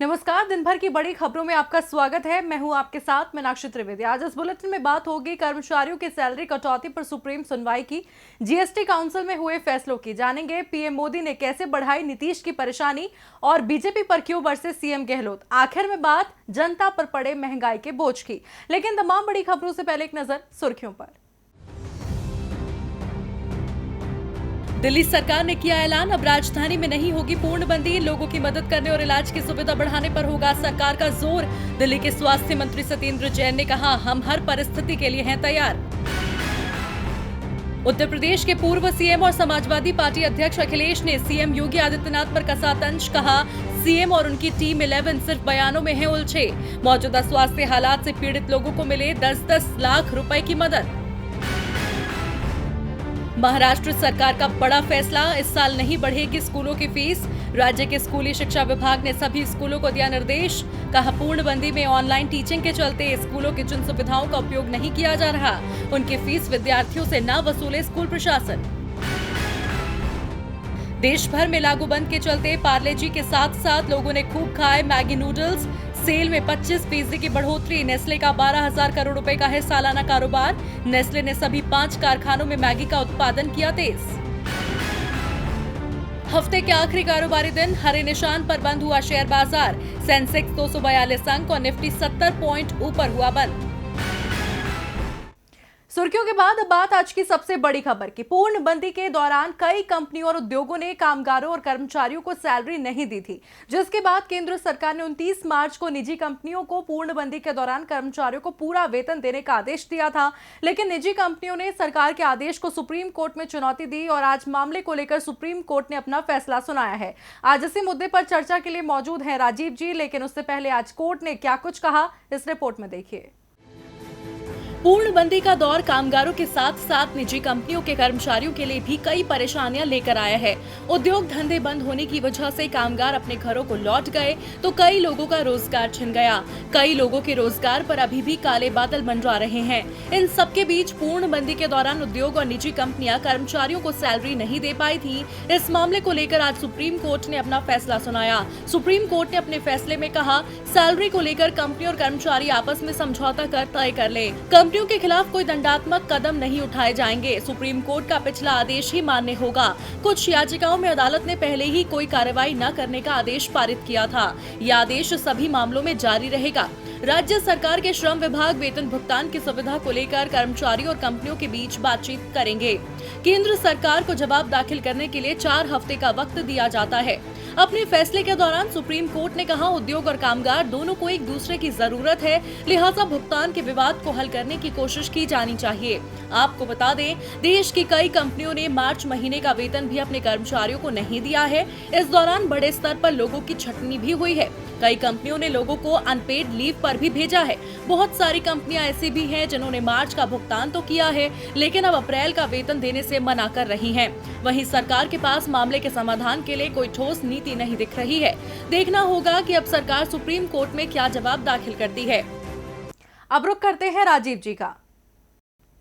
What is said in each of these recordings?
नमस्कार। दिन भर की बड़ी खबरों में आपका स्वागत है। मैं हूं आपके साथ मीनाक्षी त्रिवेदी। आज इस बुलेटिन में बात होगी कर्मचारियों की सैलरी कटौती पर सुप्रीम सुनवाई की, जीएसटी काउंसिल में हुए फैसलों की। जानेंगे पीएम मोदी ने कैसे बढ़ाई नीतीश की परेशानी और बीजेपी पर क्यों बरसे सीएम गहलोत। आखिर में बात जनता पर पड़े महंगाई के बोझ की। लेकिन तमाम बड़ी खबरों से पहले एक नजर सुर्खियों पर। दिल्ली सरकार ने किया ऐलान, अब राजधानी में नहीं होगी पूर्णबंदी। लोगों की मदद करने और इलाज की सुविधा बढ़ाने पर होगा सरकार का जोर। दिल्ली के स्वास्थ्य मंत्री सत्येंद्र जैन ने कहा, हम हर परिस्थिति के लिए हैं तैयार। उत्तर प्रदेश के पूर्व सीएम और समाजवादी पार्टी अध्यक्ष अखिलेश ने सीएम योगी आदित्यनाथ पर कसा तंज। कहा, सीएम और उनकी टीम 11 सिर्फ बयानों में है उलझे। मौजूदा स्वास्थ्य हालात से पीड़ित लोगों को मिले 10-10 लाख रुपए की मदद। महाराष्ट्र सरकार का बड़ा फैसला, इस साल नहीं बढ़ेगी स्कूलों की फीस। राज्य के स्कूली शिक्षा विभाग ने सभी स्कूलों को दिया निर्देश। कहा, पूर्णबंदी में ऑनलाइन टीचिंग के चलते स्कूलों की जिन सुविधाओं का उपयोग नहीं किया जा रहा, उनकी फीस विद्यार्थियों से न वसूले स्कूल प्रशासन। देश भर में लागू बंद के चलते पार्ले जी के साथ साथ लोगों ने खूब खाए मैगी नूडल्स। सेल में 25% की बढ़ोतरी। नेस्ले का 12,000 करोड़ रुपए का है सालाना कारोबार। नेस्ले ने सभी 5 कारखानों में मैगी का उत्पादन किया तेज। हफ्ते के आखिरी कारोबारी दिन हरे निशान पर बंद हुआ शेयर बाजार। सेंसेक्स 242 अंक और निफ्टी 70 पॉइंट ऊपर हुआ बंद। सुर्खियों के बाद अब बात आज की सबसे बड़ी खबर की। पूर्णबंदी के दौरान कई कंपनियों और उद्योगों ने कामगारों और कर्मचारियों को सैलरी नहीं दी थी, जिसके बाद केंद्र सरकार ने 29 मार्च को निजी कंपनियों को पूर्णबंदी के दौरान कर्मचारियों को पूरा वेतन देने का आदेश दिया था। लेकिन निजी कंपनियों ने सरकार के आदेश को सुप्रीम कोर्ट में चुनौती दी और आज मामले को लेकर सुप्रीम कोर्ट ने अपना फैसला सुनाया है। आज इसी मुद्दे पर चर्चा के लिए मौजूद हैं राजीव जी, लेकिन उससे पहले आज कोर्ट ने क्या कुछ कहा, इस रिपोर्ट में देखिए। पूर्णबंदी का दौर कामगारों के साथ साथ निजी कंपनियों के कर्मचारियों के लिए भी कई परेशानियां लेकर आया है। उद्योग धंधे बंद होने की वजह से कामगार अपने घरों को लौट गए तो कई लोगों का रोजगार छिन गया। कई लोगों के रोजगार पर अभी भी काले बादल मंडरा रहे हैं। इन सबके बीच पूर्णबंदी के दौरान उद्योग और निजी कंपनियां कर्मचारियों को सैलरी नहीं दे पाई थी। इस मामले को लेकर आज सुप्रीम कोर्ट ने अपना फैसला सुनाया। सुप्रीम कोर्ट ने अपने फैसले में कहा, सैलरी को लेकर कंपनी और कर्मचारी आपस में समझौता कर तय कर ले। कंपनियों के खिलाफ कोई दंडात्मक कदम नहीं उठाए जाएंगे। सुप्रीम कोर्ट का पिछला आदेश ही मान्य होगा। कुछ याचिकाओं में अदालत ने पहले ही कोई कार्रवाई न करने का आदेश पारित किया था। यह आदेश सभी मामलों में जारी रहेगा। राज्य सरकार के श्रम विभाग वेतन भुगतान की सुविधा को लेकर कर्मचारियों और कंपनियों के बीच बातचीत करेंगे। केंद्र सरकार को जवाब दाखिल करने के लिए 4 हफ्ते का वक्त दिया जाता है। अपने फैसले के दौरान सुप्रीम कोर्ट ने कहा, उद्योग और कामगार दोनों को एक दूसरे की जरूरत है, लिहाजा भुगतान के विवाद को हल करने की कोशिश की जानी चाहिए। आपको बता दें, देश की कई कंपनियों ने मार्च महीने का वेतन भी अपने कर्मचारियों को नहीं दिया है। इस दौरान बड़े स्तर पर लोगों की छटनी भी हुई है। कई कंपनियों ने लोगों को अनपेड लीव पर भी भेजा है। बहुत सारी कंपनियां ऐसी भी हैं जिन्होंने मार्च का भुगतान तो किया है, लेकिन अब अप्रैल का वेतन देने से मना कर रही हैं। वहीं सरकार के पास मामले के समाधान के लिए कोई ठोस नीति नहीं दिख रही है। देखना होगा कि अब सरकार सुप्रीम कोर्ट में क्या जवाब दाखिल करती है। अब रुख करते हैं राजीव जी का।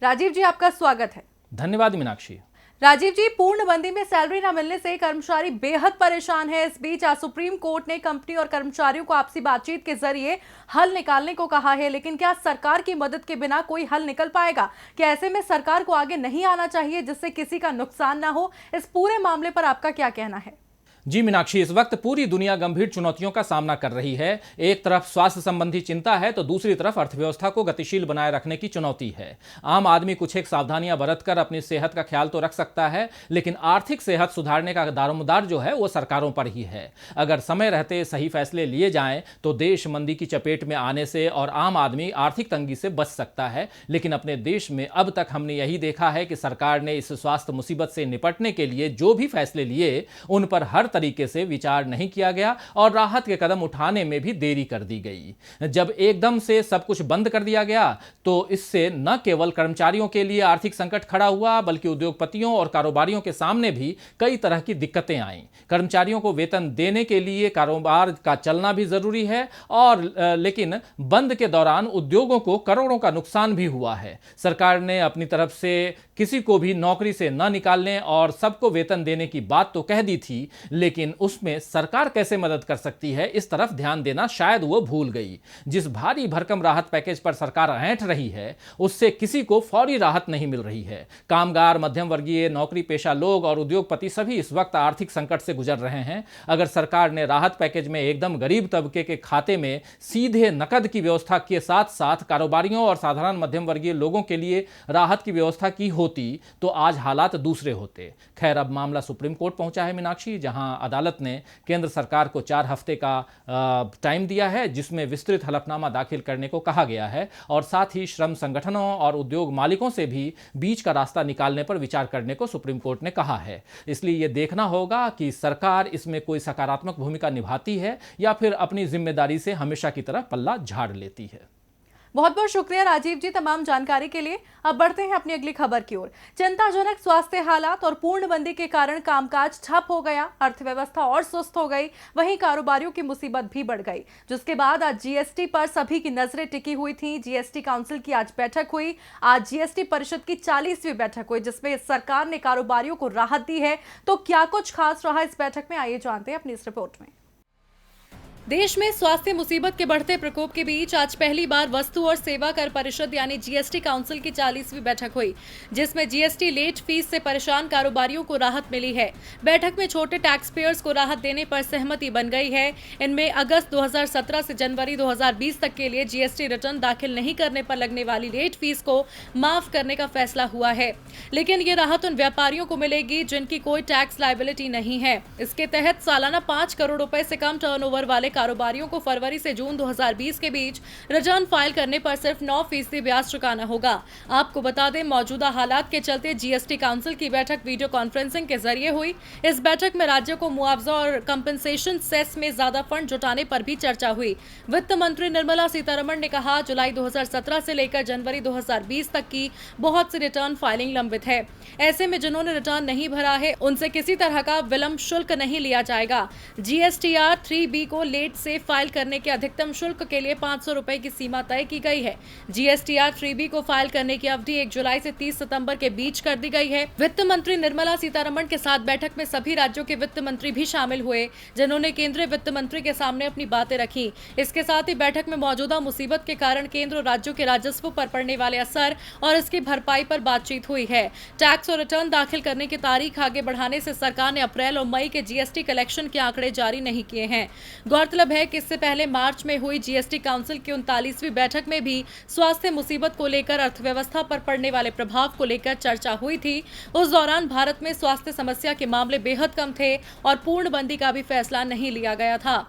राजीव जी, आपका स्वागत है। धन्यवाद मीनाक्षी। राजीव जी, पूर्णबंदी में सैलरी न मिलने से कर्मचारी बेहद परेशान है। इस बीच आज सुप्रीम कोर्ट ने कंपनी और कर्मचारियों को आपसी बातचीत के जरिए हल निकालने को कहा है, लेकिन क्या सरकार की मदद के बिना कोई हल निकल पाएगा? क्या ऐसे में सरकार को आगे नहीं आना चाहिए जिससे किसी का नुकसान ना हो? इस पूरे मामले पर आपका क्या कहना है? जी मीनाक्षी, इस वक्त पूरी दुनिया गंभीर चुनौतियों का सामना कर रही है। एक तरफ स्वास्थ्य संबंधी चिंता है तो दूसरी तरफ अर्थव्यवस्था को गतिशील बनाए रखने की चुनौती है। आम आदमी कुछ एक सावधानियां बरतकर अपनी सेहत का ख्याल तो रख सकता है, लेकिन आर्थिक सेहत सुधारने का दारोमदार जो है वो सरकारों पर ही है। अगर समय रहते सही फैसले लिए जाएं तो देश मंदी की चपेट में आने से और आम आदमी आर्थिक तंगी से बच सकता है। लेकिन अपने देश में अब तक हमने यही देखा है कि सरकार ने इस स्वास्थ्य मुसीबत से निपटने के लिए जो भी फैसले लिए उन पर हर तरीके से विचार नहीं किया गया और राहत के कदम उठाने में भी देरी कर दी गई। जब एकदम से सब कुछ बंद कर दिया गया तो इससे न केवल कर्मचारियों के लिए आर्थिक संकट खड़ा हुआ, बल्कि उद्योगपतियों और कारोबारियों के सामने भी कई तरह की दिक्कतें आईं। कर्मचारियों को वेतन देने के लिए कारोबार का चलना भी जरूरी है और लेकिन बंद के दौरान उद्योगों को करोड़ों का नुकसान भी हुआ है। सरकार ने अपनी तरफ से किसी को भी नौकरी से न निकालने और सबको वेतन देने की बात तो कह दी थी, लेकिन उसमें सरकार कैसे मदद कर सकती है इस तरफ ध्यान देना शायद वो भूल गई। जिस भारी भरकम राहत पैकेज पर सरकार ऐंठ रही है उससे किसी को फौरी राहत नहीं मिल रही है। कामगार, मध्यम वर्गीय, नौकरी पेशा लोग और उद्योगपति सभी इस वक्त आर्थिक संकट से गुजर रहे हैं। अगर सरकार ने राहत पैकेज में एकदम गरीब तबके के खाते में सीधे नकद की व्यवस्था के साथ साथ कारोबारियों और साधारण मध्यम वर्गीय लोगों के लिए राहत की व्यवस्था की होती तो आज हालात दूसरे होते। खैर, अब मामला सुप्रीम कोर्ट पहुंचा है मीनाक्षी, जहां अदालत ने केंद्र सरकार को 4 हफ्ते का टाइम दिया है, जिसमें विस्तृत हलफनामा दाखिल करने को कहा गया है और साथ ही श्रम संगठनों और उद्योग मालिकों से भी बीच का रास्ता निकालने पर विचार करने को सुप्रीम कोर्ट ने कहा है। इसलिए यह देखना होगा कि सरकार इसमें कोई सकारात्मक भूमिका निभाती है या फिर अपनी जिम्मेदारी से हमेशा की तरह पल्ला झाड़ लेती है। बहुत बहुत शुक्रिया राजीव जी तमाम जानकारी के लिए। अब बढ़ते हैं अपनी अगली खबर की ओर। चिंताजनक स्वास्थ्य हालात और पूर्णबंदी के कारण कामकाज ठप हो गया, अर्थव्यवस्था और सुस्त हो गई, वहीं कारोबारियों की मुसीबत भी बढ़ गई, जिसके बाद आज जीएसटी पर सभी की नजरें टिकी हुई थी। जीएसटी काउंसिल की आज बैठक हुई। आज जीएसटी परिषद की 40वीं बैठक हुई, जिसमें सरकार ने कारोबारियों को राहत दी है। तो क्या कुछ खास रहा इस बैठक में, आइए जानते हैं अपनी इस रिपोर्ट में। देश में स्वास्थ्य मुसीबत के बढ़ते प्रकोप के बीच आज पहली बार वस्तु और सेवा कर परिषद यानी जीएसटी काउंसिल की 40वीं बैठक हुई, जिसमें जीएसटी लेट फीस से परेशान कारोबारियों को राहत मिली है। बैठक में छोटे टैक्स पेयर्स को राहत देने पर सहमति बन गई है। इनमें अगस्त 2017 से जनवरी 2020 तक के लिए जीएसटी रिटर्न दाखिल नहीं करने पर लगने वाली लेट फीस को माफ करने का फैसला हुआ है। लेकिन ये राहत उन व्यापारियों को मिलेगी जिनकी कोई टैक्स लायबिलिटी नहीं है। इसके तहत सालाना 5 करोड़ रुपए से कम टर्नओवर वाले कारोबारियों को फरवरी से जून 2020 के बीच रिटर्न फाइल करने पर सिर्फ 9% ब्याज चुकाना होगा। आपको बता दें, मौजूदा हालात के चलते जीएसटी काउंसिल की बैठक वीडियो कॉन्फ्रेंसिंग के जरिए हुई। इस बैठक में राज्यों को मुआवजा और कंपनसेशन सेस में ज्यादा फंड जुटाने पर भी चर्चा हुई। वित्त मंत्री निर्मला सीतारमण ने कहा, जुलाई 2017 से लेकर जनवरी 2020 तक की बहुत सी रिटर्न फाइलिंग लंबित है। ऐसे में जिन्होंने रिटर्न नहीं भरा है उनसे किसी तरह का विलंब शुल्क नहीं लिया जाएगा। जीएसटीआर 3B को लेट से फाइल करने के अधिकतम शुल्क के लिए 500 रुपए की सीमा तय की गई है। जीएसटीआर 3B को फाइल करने की अवधि 1 जुलाई से 30 सितंबर के बीच कर दी गई है। वित्त मंत्री निर्मला सीतारमण के साथ बैठक में सभी राज्यों के वित्त मंत्री भी शामिल हुए, जिन्होंने केंद्रीय वित्त मंत्री के सामने अपनी बातें रखी। इसके साथ ही बैठक में मौजूदा मुसीबत के कारण केंद्र और राज्यों के राजस्व पर पड़ने वाले असर और इसकी भरपाई पर बातचीत हुई है। टैक्स और रिटर्न दाखिल करने की तारीख आगे बढ़ाने से सरकार ने अप्रैल और मई के जीएसटी कलेक्शन के आंकड़े जारी नहीं किए हैं। गौरतलब है कि इससे पहले मार्च में हुई जीएसटी काउंसिल की 39वीं बैठक में भी स्वास्थ्य मुसीबत को लेकर अर्थव्यवस्था पर पड़ने वाले प्रभाव को लेकर चर्चा हुई थी। उस दौरान भारत में स्वास्थ्य समस्या के मामले बेहद कम थे और पूर्णबंदी का भी फैसला नहीं लिया गया था।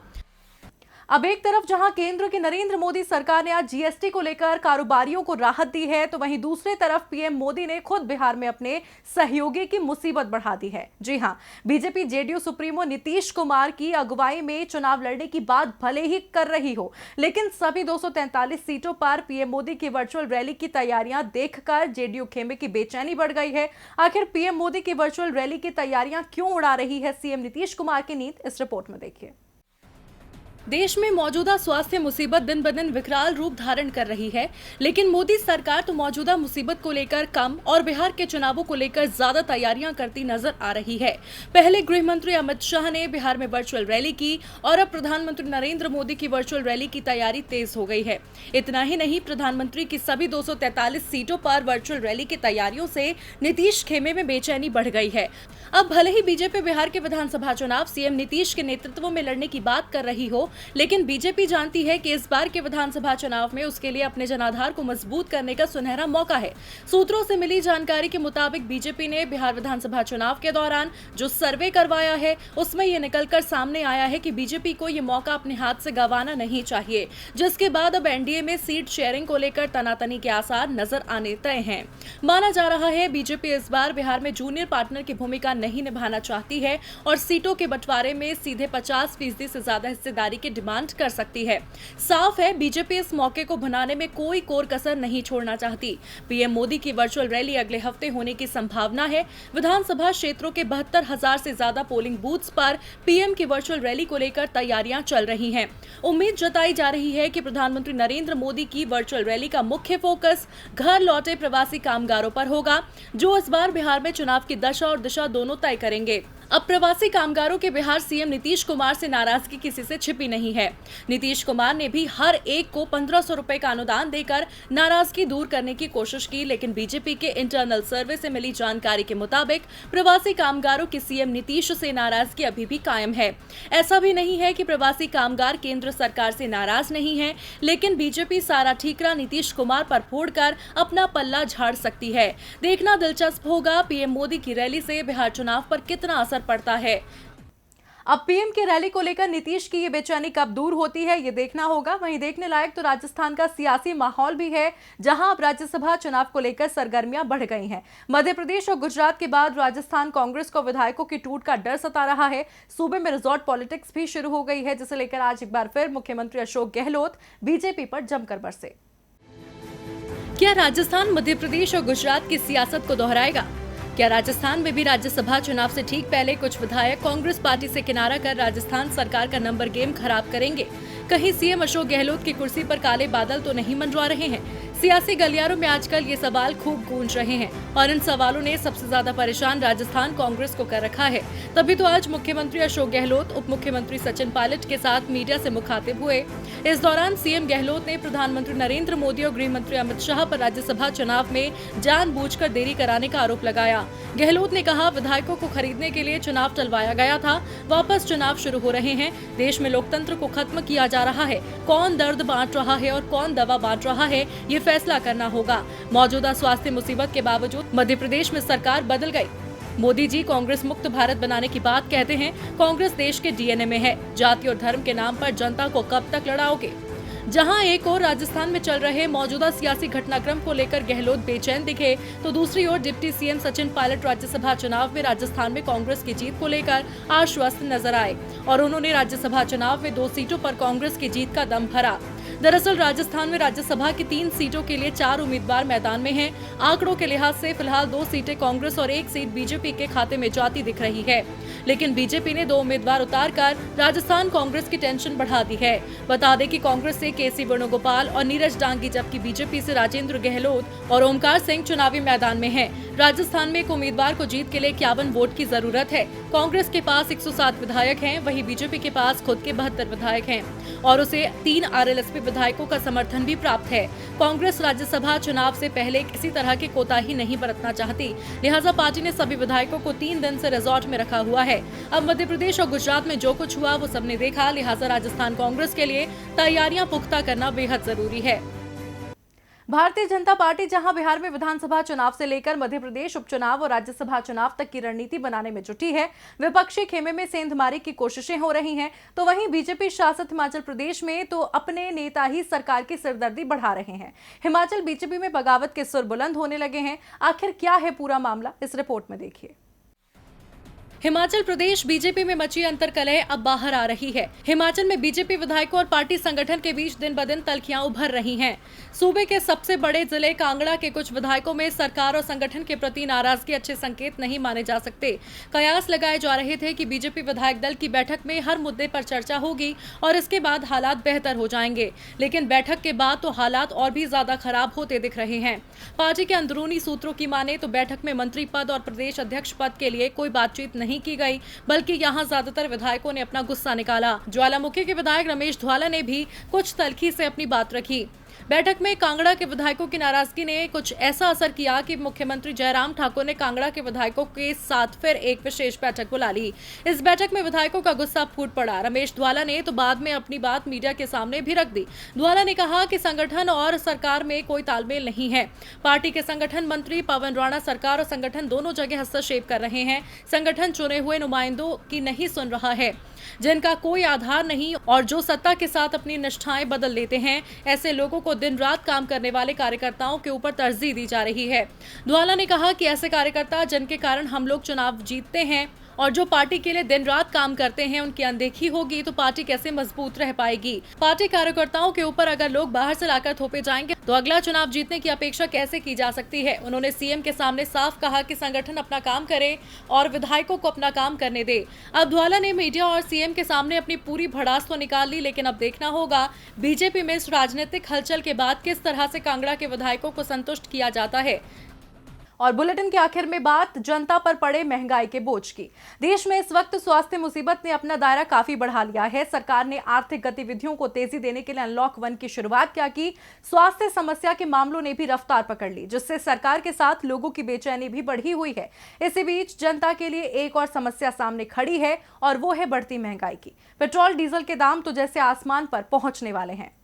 अब एक तरफ जहां केंद्र की नरेंद्र मोदी सरकार ने आज जीएसटी को लेकर कारोबारियों को राहत दी है, तो वहीं दूसरी तरफ पीएम मोदी ने खुद बिहार में अपने सहयोगी की मुसीबत बढ़ा दी है। जी हां, BJP JDU supremo Nitish Kumar की अगुवाई में चुनाव लड़ने की बात भले ही कर रही हो, लेकिन सभी 243 सीटों पर पीएम मोदी की वर्चुअल रैली की तैयारियां देखकर जेडीयू खेमे की बेचैनी बढ़ गई है। आखिर पीएम मोदी की वर्चुअल रैली की तैयारियां क्यों उड़ा रही है सीएम नीतीश कुमार की नींद, इस रिपोर्ट में देखिए। देश में मौजूदा स्वास्थ्य मुसीबत दिन ब दिन विकराल रूप धारण कर रही है, लेकिन मोदी सरकार तो मौजूदा मुसीबत को लेकर कम और बिहार के चुनावों को लेकर ज्यादा तैयारियां करती नजर आ रही है। पहले गृह मंत्री अमित शाह ने बिहार में वर्चुअल रैली की और अब प्रधानमंत्री नरेंद्र मोदी की वर्चुअल रैली की तैयारी तेज हो गई है। इतना ही नहीं, प्रधानमंत्री की सभी 243 सीटों पर वर्चुअल रैली की तैयारियों से नीतीश खेमे में बेचैनी बढ़ गई है। अब भले ही बीजेपी बिहार के विधानसभा चुनाव सीएम नीतीश के नेतृत्व में लड़ने की बात कर रही हो, लेकिन बीजेपी जानती है कि इस बार के विधानसभा चुनाव में उसके लिए अपने जनाधार को मजबूत करने का सुनहरा मौका है। सूत्रों से मिली जानकारी के मुताबिक बीजेपी ने बिहार विधानसभा चुनाव के दौरान जो सर्वे करवाया है, उसमें यह निकलकर सामने आया है कि बीजेपी को यह मौका अपने हाथ से गंवाना नहीं चाहिए, जिसके बाद अब एनडीए में सीट शेयरिंग को लेकर तनातनी के आसार नजर आने तय हैं। माना जा रहा है बीजेपी इस बार बिहार में जूनियर पार्टनर की भूमिका नहीं निभाना चाहती है और सीटों के बंटवारे में सीधे 50% से ज्यादा हिस्सेदारी की डिमांड कर सकती है। साफ है, बीजेपी इस मौके को भुनाने में कोई कोर कसर नहीं छोड़ना चाहती। पीएम मोदी की वर्चुअल रैली अगले हफ्ते होने की संभावना है। विधानसभा क्षेत्रों के 72,000 से ज्यादा पोलिंग बूथ्स पर पीएम की वर्चुअल रैली को लेकर तैयारियां चल रही हैं। उम्मीद जताई जा रही है कि प्रधानमंत्री नरेंद्र मोदी की वर्चुअल रैली का मुख्य फोकस घर लौटे प्रवासी कामगारों पर होगा, जो इस बार बिहार में चुनाव की दशा और दिशा दोनों तय करेंगे। अब प्रवासी कामगारों के बिहार सीएम नीतीश कुमार से नाराजगी किसी से छिपी नहीं है। नीतीश कुमार ने भी हर एक को 1500 रुपए का अनुदान देकर नाराजगी दूर करने की कोशिश की, लेकिन बीजेपी के इंटरनल सर्वे से मिली जानकारी के मुताबिक प्रवासी कामगारों की सीएम नीतीश से नाराजगी अभी भी कायम है। ऐसा भी नहीं है कि प्रवासी कामगार केंद्र सरकार से नाराज नहीं है, लेकिन बीजेपी सारा ठीकरा नीतीश कुमार पर फोड़कर अपना पल्ला झाड़ सकती है। देखना दिलचस्प होगा पीएम मोदी की रैली से बिहार चुनाव पर कितना असर पड़ता है। अब पीएम की रैली को लेकर नीतीश की ये बेचैनी कब दूर होती है, ये देखना होगा। वहीं देखने लायक तो राजस्थान का सियासी माहौल भी है, जहां अब राज्यसभा चुनाव को लेकर सरगर्मियां बढ़ गई हैं। मध्य प्रदेश और गुजरात के बाद राजस्थान कांग्रेस को विधायकों की टूट का डर सता रहा है। सूबे में रिजॉर्ट पॉलिटिक्स भी शुरू हो गई है, जिसे लेकर आज एक बार फिर मुख्यमंत्री अशोक गहलोत बीजेपी पर जमकर बरसे। क्या राजस्थान मध्य प्रदेश और गुजरात की सियासत को दोहराएगा? क्या राजस्थान में भी राज्यसभा चुनाव से ठीक पहले कुछ विधायक कांग्रेस पार्टी से किनारा कर राजस्थान सरकार का नंबर गेम खराब करेंगे? कहीं सीएम अशोक गहलोत की कुर्सी पर काले बादल तो नहीं मंडरा रहे हैं? सियासी गलियारों में आजकल ये सवाल खूब गूंज रहे हैं और इन सवालों ने सबसे ज्यादा परेशान राजस्थान कांग्रेस को कर रखा है। तभी तो आज मुख्यमंत्री अशोक गहलोत उप मुख्यमंत्री सचिन पायलट के साथ मीडिया से मुखातिब हुए। इस दौरान सीएम गहलोत ने प्रधानमंत्री नरेंद्र मोदी और गृह मंत्री अमित शाह पर राज्यसभा चुनाव में जानबूझकर देरी कराने का आरोप लगाया। गहलोत ने कहा, विधायकों को खरीदने के लिए चुनाव टलवाया गया था, वापस चुनाव शुरू हो रहे हैं। देश में लोकतंत्र को खत्म किया जा रहा है। कौन दर्द बांट रहा है और कौन दवा बांट रहा है, ये फैसला करना होगा। मौजूदा स्वास्थ्य मुसीबत के बावजूद मध्य प्रदेश में सरकार बदल गई। मोदी जी कांग्रेस मुक्त भारत बनाने की बात कहते हैं। कांग्रेस देश के डीएनए में है। जाति और धर्म के नाम पर जनता को कब तक लड़ाओगे? जहां एक और राजस्थान में चल रहे मौजूदा सियासी घटनाक्रम को लेकर गहलोत बेचैन दिखे, तो दूसरी ओर डिप्टी सीएम सचिन पायलट राज्यसभा चुनाव में राजस्थान में कांग्रेस की जीत को लेकर आश्वस्त नजर आए और उन्होंने राज्यसभा चुनाव में 2 सीटों पर कांग्रेस की जीत का दम भरा। दरअसल राजस्थान में राज्यसभा की 3 सीटों के लिए 4 उम्मीदवार मैदान में हैं। आंकड़ों के लिहाज से फिलहाल 2 सीटें कांग्रेस और 1 सीट बीजेपी के खाते में जाती दिख रही है, लेकिन बीजेपी ने 2 उम्मीदवार उतारकर राजस्थान कांग्रेस की टेंशन बढ़ा दी है। बता दें कि कांग्रेस से केसी वेणुगोपाल और नीरज डांगी, जबकि बीजेपी से राजेंद्र गहलोत और ओमकार सिंह चुनावी मैदान में हैं। राजस्थान में एक उम्मीदवार को जीत के लिए 51 वोट की जरूरत है। कांग्रेस के पास 107 विधायक हैं, वहीं बीजेपी के पास खुद के 72 विधायक हैं और उसे 3 आरएलएसपी विधायकों का समर्थन भी प्राप्त है। कांग्रेस राज्यसभा चुनाव से पहले किसी तरह की कोताही नहीं बरतना चाहती, लिहाजा पार्टी ने सभी विधायकों को 3 दिन से रिजॉर्ट में रखा हुआ है। अब मध्य प्रदेश और गुजरात में जो कुछ हुआ वो सबने देखा, लिहाजा राजस्थान कांग्रेस के लिए तैयारियां पुख्ता करना बेहद जरूरी है। भारतीय जनता पार्टी जहां बिहार में विधानसभा चुनाव से लेकर मध्य प्रदेश उपचुनाव और राज्यसभा चुनाव तक की रणनीति बनाने में जुटी है, विपक्षी खेमे में सेंधमारी की कोशिशें हो रही हैं, तो वहीं बीजेपी शासित हिमाचल प्रदेश में तो अपने नेता ही सरकार की सिरदर्दी बढ़ा रहे हैं। हिमाचल बीजेपी में बगावत के सुर बुलंद होने लगे हैं। आखिर क्या है पूरा मामला, इस रिपोर्ट में देखिए। हिमाचल प्रदेश बीजेपी में मची अंतर्कलह अब बाहर आ रही है। हिमाचल में बीजेपी विधायकों और पार्टी संगठन के बीच दिन ब दिन तल्खियां उभर रही हैं। सूबे के सबसे बड़े जिले कांगड़ा के कुछ विधायकों में सरकार और संगठन के प्रति नाराजगी अच्छे संकेत नहीं माने जा सकते। कयास लगाए जा रहे थे कि बीजेपी विधायक दल की बैठक में हर मुद्दे पर चर्चा होगी और इसके बाद हालात बेहतर हो जाएंगे, लेकिन बैठक के बाद तो हालात और भी ज्यादा खराब होते दिख रहे हैं। पार्टी के अंदरूनी सूत्रों की माने तो बैठक में मंत्री पद और प्रदेश अध्यक्ष पद के लिए कोई बातचीत नहीं की गई, बल्कि यहां ज्यादातर विधायकों ने अपना गुस्सा निकाला। ज्वालामुखी के विधायक रमेश धवाला ने भी कुछ तल्खी से अपनी बात रखी। बैठक में कांगड़ा के विधायकों की नाराजगी ने कुछ ऐसा असर किया कि मुख्यमंत्री जयराम ठाकुर ने कांगड़ा के विधायकों के साथ फिर एक विशेष बैठक बुला ली। इस बैठक में विधायकों का गुस्सा फूट पड़ा। रमेश धवाला ने तो बाद में अपनी बात मीडिया के सामने भी रख दी। धवाला ने कहा कि संगठन और सरकार में कोई तालमेल नहीं है। पार्टी के संगठन मंत्री पवन राणा सरकार और संगठन दोनों जगह हस्तक्षेप कर रहे हैं। संगठन चुने हुए नुमाइंदों की नहीं सुन रहा है, जिनका कोई आधार नहीं और जो सत्ता के साथ अपनी निष्ठाएं बदल लेते हैं। ऐसे लोगों को दिन रात काम करने वाले कार्यकर्ताओं के ऊपर तरजीह दी जा रही है। धवाला ने कहा कि ऐसे कार्यकर्ता जिनके कारण हम लोग चुनाव जीतते हैं और जो पार्टी के लिए दिन रात काम करते हैं, उनकी अनदेखी होगी तो पार्टी कैसे मजबूत रह पाएगी। पार्टी कार्यकर्ताओं के ऊपर अगर लोग बाहर से लाकर थोपे जाएंगे तो अगला चुनाव जीतने की अपेक्षा कैसे की जा सकती है। उन्होंने सीएम के सामने साफ कहा कि संगठन अपना काम करे और विधायकों को अपना काम करने दे। अब धवाला ने मीडिया और सीएम के सामने अपनी पूरी भड़ास तो निकाल ली, लेकिन अब देखना होगा बीजेपी में इस राजनीतिक हलचल के बाद किस तरह से कांगड़ा के विधायकों को संतुष्ट किया जाता है। और बुलेटिन के आखिर में बात जनता पर पड़े महंगाई के बोझ की। देश में इस वक्त स्वास्थ्य मुसीबत ने अपना दायरा काफी बढ़ा लिया है। सरकार ने आर्थिक गतिविधियों को तेजी देने के लिए अनलॉक 1 की शुरुआत क्या की। स्वास्थ्य समस्या के मामलों ने भी रफ्तार पकड़ ली, जिससे सरकार के साथ लोगों की बेचैनी भी बढ़ी हुई है। इसी बीच जनता के लिए एक और समस्या सामने खड़ी है और वो है बढ़ती महंगाई की। पेट्रोल डीजल के दाम तो जैसे आसमान पर पहुंचने वाले हैं।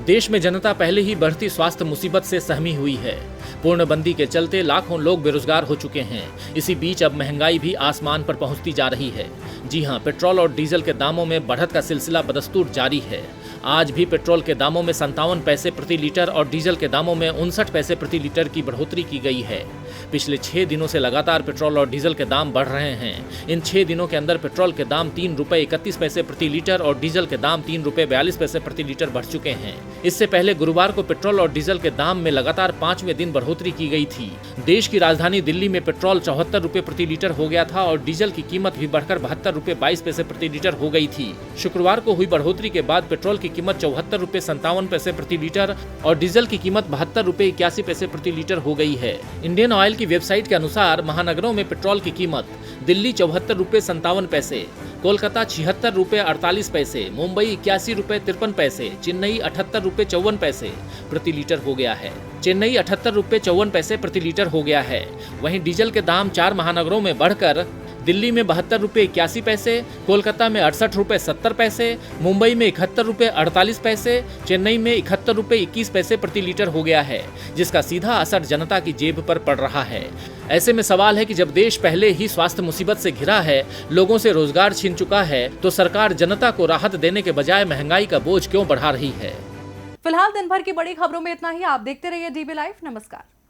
देश में जनता पहले ही बढ़ती स्वास्थ्य मुसीबत से सहमी हुई है। पूर्णबंदी के चलते लाखों लोग बेरोजगार हो चुके हैं। इसी बीच अब महंगाई भी आसमान पर पहुंचती जा रही है। जी हां, पेट्रोल और डीजल के दामों में बढ़त का सिलसिला बदस्तूर जारी है। आज भी पेट्रोल के दामों में 57 पैसे प्रति लीटर और डीजल के दामों में 59 पैसे प्रति लीटर की बढ़ोतरी की गई है। पिछले 6 दिनों से लगातार पेट्रोल और डीजल के दाम बढ़ रहे हैं। इन 6 दिनों के अंदर पेट्रोल के दाम 3 रुपए 31 पैसे प्रति लीटर और डीजल के दाम 3 रुपए 42 पैसे प्रति लीटर बढ़ चुके हैं। इससे पहले गुरुवार को पेट्रोल और डीजल के दाम में लगातार 5वें दिन बढ़ोतरी की गई थी। देश की राजधानी दिल्ली में पेट्रोल 74 रुपए प्रति लीटर हो गया था और डीजल की कीमत भी बढ़कर 72 रुपए 22 पैसे प्रति लीटर हो गई थी। शुक्रवार को हुई बढ़ोतरी के बाद पेट्रोल की कीमत 74 रुपए 57 पैसे प्रति लीटर और डीजल की कीमत 72 रुपए 81 पैसे प्रति लीटर हो गई है। इंडियन ऑयल की वेबसाइट के अनुसार महानगरों में पेट्रोल की कीमत दिल्ली 74 रुपए 57 पैसे, कोलकाता 76 रुपए 48 पैसे, मुंबई 81 रुपए 53 पैसे, चेन्नई 78 रुपए 54 पैसे प्रति लीटर हो गया है। चेन्नई 78 रुपए 54 पैसे प्रति लीटर हो गया है। वहीं डीजल के दाम 4 महानगरों में बढ़कर दिल्ली में 72 रुपए 81 पैसे, कोलकाता में 68 रुपए 70 पैसे, मुंबई में 71 रुपए 48 पैसे, चेन्नई में 71 रुपए 21 पैसे प्रति लीटर हो गया है, जिसका सीधा असर जनता की जेब पर पड़ रहा है। ऐसे में सवाल है कि जब देश पहले ही स्वास्थ्य मुसीबत से घिरा है, लोगों से रोजगार छीन चुका है, तो सरकार जनता को राहत देने के बजाय महंगाई का बोझ क्यों बढ़ा रही है। फिलहाल दिन भर की बड़ी खबरों में इतना ही। आप देखते रहिए DB लाइव। नमस्कार।